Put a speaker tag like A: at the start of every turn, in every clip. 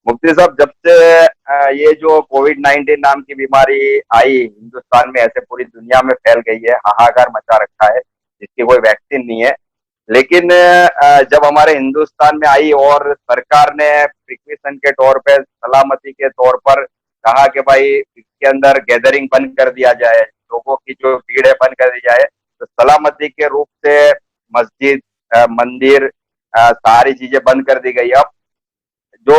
A: मुफ्ती साहब, जब से ये जो कोविड-19 नाम की बीमारी आई हिंदुस्तान में, ऐसे पूरी दुनिया में फैल गई है, हाहाकार मचा रखा है, जिसकी कोई वैक्सीन नहीं है। लेकिन जब हमारे हिंदुस्तान में आई और सरकार ने प्रिकॉशन के तौर पे, सलामती के तौर पर कहा कि भाई इसके अंदर गैदरिंग बंद कर दिया जाए, लोगों की जो भीड़ है बंद कर दी जाए, तो सलामती के रूप से मस्जिद, मंदिर, सारी चीजें बंद कर दी गई। अब जो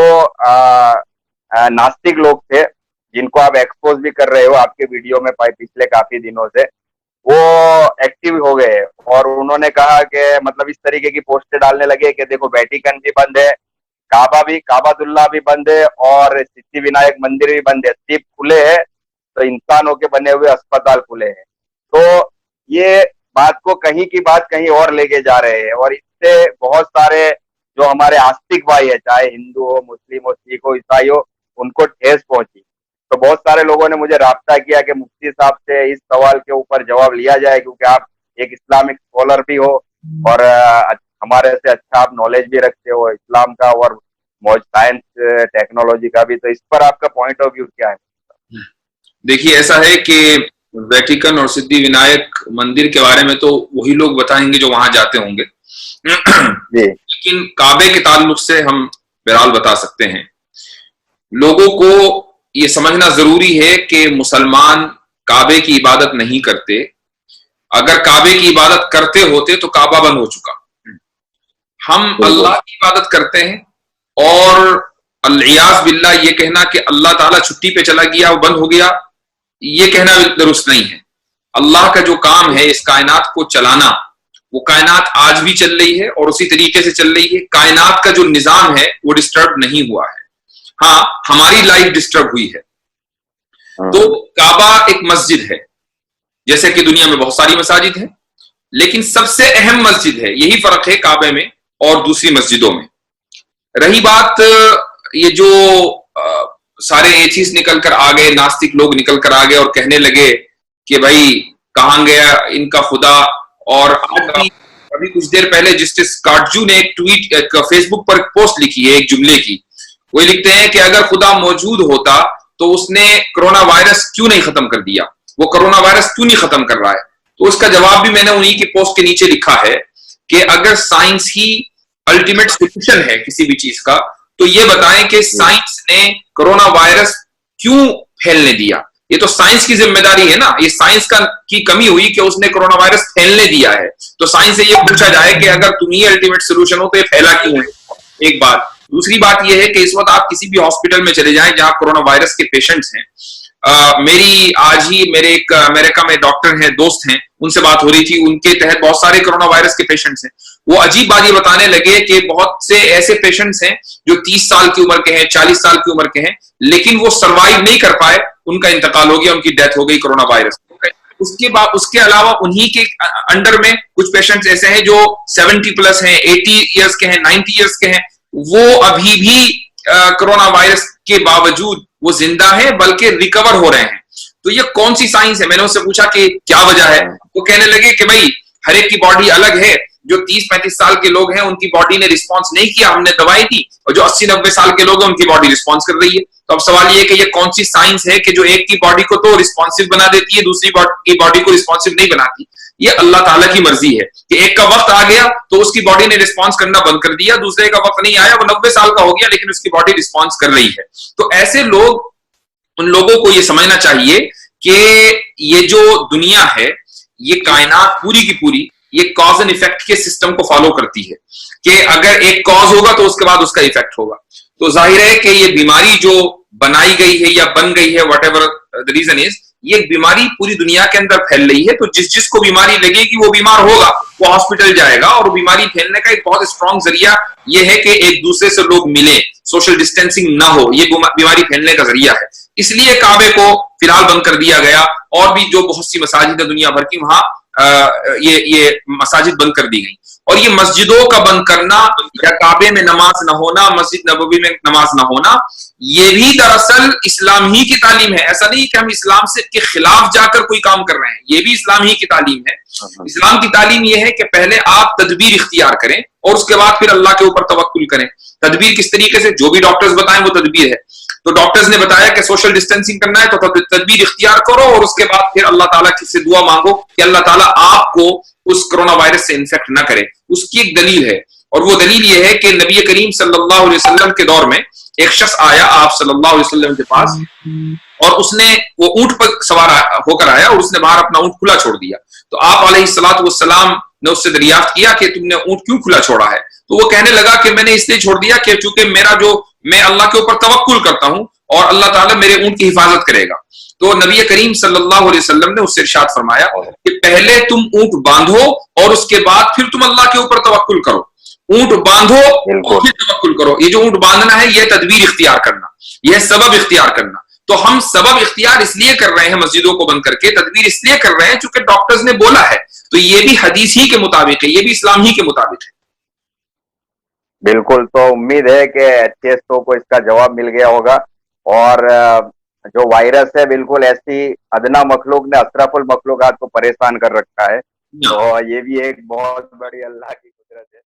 A: नास्तिक लोग थे, जिनको आप एक्सपोज भी कर रहे हो आपके वीडियो में पिछले काफी दिनों से, वो एक्टिव हो गए और उन्होंने कहा कि मतलब इस तरीके की पोस्टें डालने लगे कि देखो वेटिकन भी बंद है, काबातुल्लाह भी बंद है और सिद्धि विनायक मंदिर भी बंद है, सिर्फ खुले हैं तो इंसानों के बने हुए अस्पताल खुले हैं। तो ये बात को कहीं की बात कहीं और लेके जा रहे हैं और इससे बहुत सारे जो हमारे आस्तिक भाई है, चाहे हिंदू हो, मुस्लिम हो, सिख हो, ईसाई हो, उनको ठेस पहुंची। तो बहुत सारे लोगों ने मुझे राब्ता किया कि मुफ्ती साहब से इस सवाल के ऊपर जवाब लिया जाए, क्योंकि आप एक इस्लामिक स्कॉलर भी हो और हमारे से अच्छा आप नॉलेज भी रखते हो इस्लाम का और साइंस टेक्नोलॉजी का भी। तो इस पर आपका पॉइंट ऑफ व्यू क्या है?
B: देखिए, ऐसा है कि वेटिकन और सिद्धि विनायक मंदिर के बारे में तो वही लोग बताएंगे जो वहां जाते होंगे। लेकिन काबे के ताल्लुक से हम बहरहाल बता सकते हैं। लोगों को ये समझना जरूरी है कि मुसलमान काबे की इबादत नहीं करते। अगर काबे की इबादत करते होते तो काबा बंद हो चुका। हम अल्लाह की इबादत करते हैं और अलियास बिल्ला ये कहना कि अल्लाह ताला छुट्टी पे चला गया, वो बंद हो गया, ये कहना दुरुस्त नहीं है। अल्लाह का जो काम है इस कायनात को चलाना, वो कायनात आज भी चल रही है और उसी तरीके से चल रही है। कायनात का जो निजाम है वो डिस्टर्ब नहीं हुआ है। हाँ, हमारी लाइफ डिस्टर्ब हुई है। तो काबा एक मस्जिद है, जैसे कि दुनिया में बहुत सारी मसाजिद है, लेकिन सबसे अहम मस्जिद है। यही फर्क है काबे में और दूसरी मस्जिदों में। रही बात ये जो सारे एथीस्ट निकल कर आ गए, नास्तिक लोग निकल कर आ गए और कहने लगे कि भाई कहां गया इनका खुदा। और अभी कुछ देर पहले जस्टिस काटजू ने एक ट्वीट, एक फेसबुक पर पोस्ट लिखी है एक जुमले की। वो लिखते हैं कि अगर खुदा मौजूद होता तो उसने कोरोना वायरस क्यों नहीं खत्म कर दिया, वो कोरोना वायरस क्यों नहीं खत्म कर रहा है। तो उसका जवाब भी मैंने उन्हीं की पोस्ट के नीचे लिखा है कि अगर साइंस ही अल्टीमेट सोल्यूशन है किसी भी चीज का, तो ये बताएं कि साइंस ने कोरोना वायरस क्यों फैलने दिया। ये तो साइंस की जिम्मेदारी है ना। ये साइंस की कमी हुई कि उसने कोरोना वायरस फैलने दिया है। तो साइंस से ये पूछा जाए कि अगर तुम ही अल्टीमेट सोल्यूशन हो तो ये फैला क्यों है, एक बात। दूसरी बात यह है कि इस वक्त आप किसी भी हॉस्पिटल में चले जाएं जहां कोरोना वायरस के पेशेंट्स हैं। मेरी आज ही मेरे एक अमेरिका में डॉक्टर हैं, दोस्त हैं, उनसे बात हो रही थी। उनके तहत बहुत सारे कोरोना वायरस के पेशेंट्स हैं। वो अजीब बात ये बताने लगे कि बहुत से ऐसे पेशेंट्स हैं जो 30 साल की उम्र के हैं, 40 साल की उम्र के हैं, लेकिन वो सर्वाइव नहीं कर पाए, उनका इंतकाल हो गया, उनकी डेथ हो गई कोरोना वायरस। उसके अलावा उन्हीं के अंडर में कुछ पेशेंट्स ऐसे हैं जो 70 प्लस हैं, 80 ईयर्स के हैं, 90 ईयर्स के हैं, वो अभी भी कोरोना वायरस के बावजूद वो जिंदा है, बल्कि रिकवर हो रहे हैं। तो ये कौन सी साइंस है? मैंने उससे पूछा कि क्या वजह है। वो कहने लगे कि भाई हर एक की बॉडी अलग है। जो 30-35 साल के लोग हैं उनकी बॉडी ने रिस्पॉन्स नहीं किया, हमने दवाई दी, और जो 80-90 साल के लोग हैं उनकी बॉडी रिस्पॉन्स कर रही है। तो अब सवाल ये है कि ये कौन सी साइंस है कि जो एक की बॉडी को तो रिस्पॉन्सिव बना देती है, दूसरी की बॉडी को रिस्पॉन्सिव नहीं बनाती। ये अल्लाह ताला की मर्जी है कि एक का वक्त आ गया तो उसकी बॉडी ने रिस्पॉन्स करना बंद कर दिया, दूसरे का वक्त नहीं आया, वो 90 साल का हो गया लेकिन उसकी बॉडी रिस्पॉन्स कर रही है। तो ऐसे लोग, उन लोगों को ये समझना चाहिए कि ये जो दुनिया है, ये कायनात पूरी की पूरी ये कॉज एंड इफेक्ट के सिस्टम को फॉलो करती है कि अगर एक कॉज होगा तो उसके बाद उसका इफेक्ट होगा। तो जाहिर है कि ये बीमारी जो बनाई गई है या बन गई है, whatever the reason is, ये बीमारी पूरी दुनिया के अंदर फैल रही है। तो जिसको बीमारी लगेगी वो बीमार होगा, वो हॉस्पिटल जाएगा। और बीमारी फैलने का एक बहुत स्ट्रॉन्ग जरिया ये है कि एक दूसरे से लोग मिले, सोशल डिस्टेंसिंग ना हो, ये बीमारी फैलने का जरिया है। इसलिए काबे को फिलहाल बंद कर दिया गया और भी जो बहुत सी मसाजिद है दुनिया भर की, वहां ये मसाजिद बंद कर दी गई। और ये मस्जिदों का बंद करना या काबे में नमाज ना होना, मस्जिद नबवी में नमाज ना होना, ये भी दरअसल इस्लाम ही की तालीम है। ऐसा नहीं कि हम इस्लाम से के खिलाफ जाकर कोई काम कर रहे हैं, ये भी इस्लाम ही की तालीम है। इस्लाम की तालीम ये है कि पहले आप तदबीर इख्तियार करें और उसके बाद फिर अल्लाह के ऊपर तवक्कुल करें। तदबीर किस तरीके से? जो भी डॉक्टर्स बताएं वो तदबीर है। तो डॉक्टर्स ने बताया कि सोशल डिस्टेंसिंग करना है, तो तदबीर इख्तियार करो और उसके बाद फिर अल्लाह ताला से दुआ मांगो कि अल्लाह ताला आपको उस कोरोना वायरस से इन्फेक्ट ना करे। उसकी एक दलील है, और वो दलील ये है कि नबी करीम सल्लल्लाहु अलैहि वसल्लम के दौर में एक शख्स आया आप सल्लल्लाहु अलैहि वसल्लम के पास, और उसने वो ऊंट पर सवार होकर आया और उसने बाहर अपना ऊंट खुला छोड़ दिया। तो आप अलैहिस्सलातु वस्सलाम ने उससे दरियाफ्त किया कि तुमने ऊंट क्यों खुला छोड़ा है? तो वो कहने लगा कि मैंने इसलिए छोड़ दिया कि चूंकि मैं अल्लाह के ऊपर तवक्कुल करता हूं और अल्लाह ताला मेरे ऊंट की हिफाजत करेगा। तो नबी करीम सल्लल्लाहु अलैहि वसल्लम ने उससे इरशाद फरमाया कि पहले तुम ऊंट बांधो और उसके बाद फिर तुम अल्लाह के ऊपर तवक्कुल करो। ऊंट बांधो और फिर तवक्कुल करो। ये जो ऊंट बांधना है यह तदबीर इख्तियार करना, यह सबब इख्तियार करना। तो हम सबब इख्तियार इसलिए कर रहे हैं मस्जिदों को बंद करके, तदबीर इसलिए कर रहे हैं क्योंकि डॉक्टर्स ने बोला है। तो ये भी हदीस ही के मुताबिक है, ये भी इस्लाम ही के मुताबिक है।
A: बिल्कुल, तो उम्मीद है कि HSO को इसका जवाब मिल गया होगा। और जो वायरस है बिल्कुल ऐसी अदना मखलूक ने अशरफुल मखलूकात को परेशान कर रखा है। तो ये भी एक बहुत बड़ी अल्लाह की